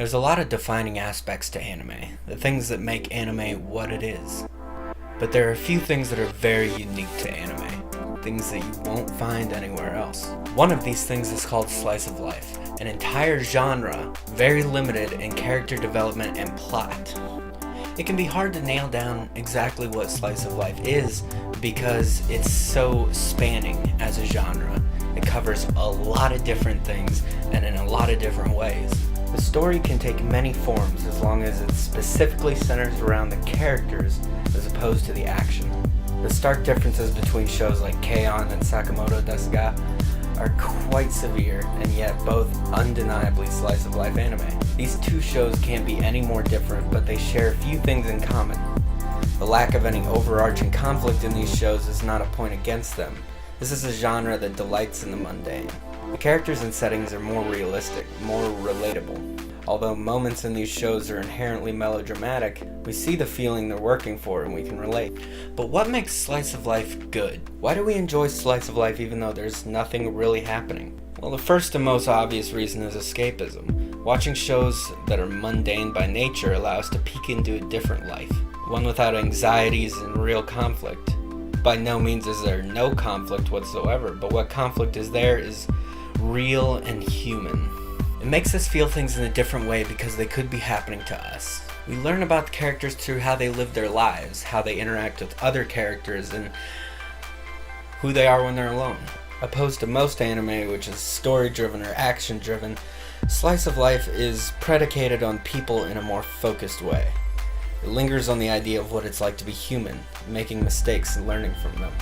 There's a lot of defining aspects to anime, the things that make anime what it is. But there are a few things that are very unique to anime, things that you won't find anywhere else. One of these things is called slice of life, an entire genre, very limited in character development and plot. It can be hard to nail down exactly what slice of life is because it's so spanning as a genre. It covers a lot of different things and in a lot of different ways. The story can take many forms as long as it specifically centers around the characters as opposed to the action. The stark differences between shows like K-On! And Sakamoto Desu ga are quite severe and yet both undeniably slice of life anime. These two shows can't be any more different, but they share a few things in common. The lack of any overarching conflict in these shows is not a point against them. This is a genre that delights in the mundane. The characters and settings are more realistic, more relatable. Although moments in these shows are inherently melodramatic, we see the feeling they're working for and we can relate. But what makes slice of life good? Why do we enjoy slice of life even though there's nothing really happening? Well, the first and most obvious reason is escapism. Watching shows that are mundane by nature allow us to peek into a different life, one without anxieties and real conflict. By no means is there no conflict whatsoever, but what conflict is there is real and human. It makes us feel things in a different way because they could be happening to us. We learn about the characters through how they live their lives, how they interact with other characters, and who they are when they're alone. Opposed to most anime, which is story-driven or action-driven, slice of life is predicated on people in a more focused way. It lingers on the idea of what it's like to be human, making mistakes and learning from them.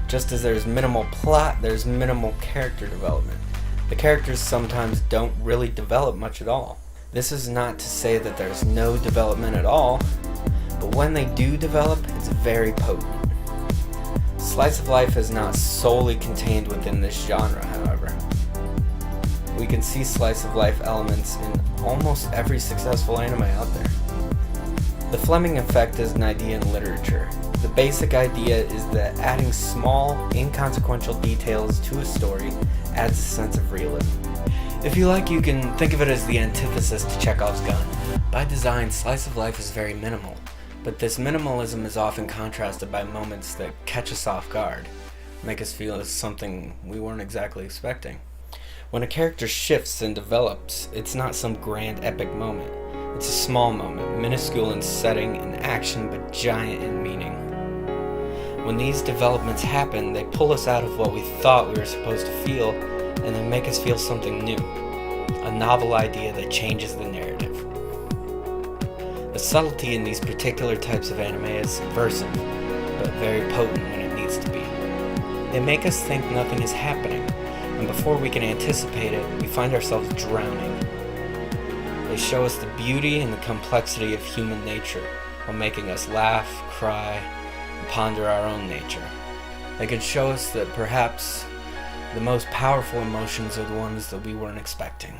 Just as there's minimal plot, there's minimal character development. The characters sometimes don't really develop much at all. This is not to say that there's no development at all, but when they do develop, it's very potent. Slice of life is not solely contained within this genre, however. We can see slice of life elements in almost every successful anime out there. The Fleming effect is an idea in literature. The basic idea is that adding small, inconsequential details to a story adds a sense of realism. If you like, you can think of it as the antithesis to Chekhov's gun. By design, slice of life is very minimal, but this minimalism is often contrasted by moments that catch us off guard, make us feel as something we weren't exactly expecting. When a character shifts and develops, it's not some grand epic moment. It's a small moment, minuscule in setting and action, but giant in meaning. When these developments happen, they pull us out of what we thought we were supposed to feel, and they make us feel something new, a novel idea that changes the narrative. The subtlety in these particular types of anime is subversive, but very potent when it needs to be. They make us think nothing is happening, and before we can anticipate it, we find ourselves drowning. They show us the beauty and the complexity of human nature, while making us laugh, cry, and ponder our own nature. They can show us that perhaps the most powerful emotions are the ones that we weren't expecting.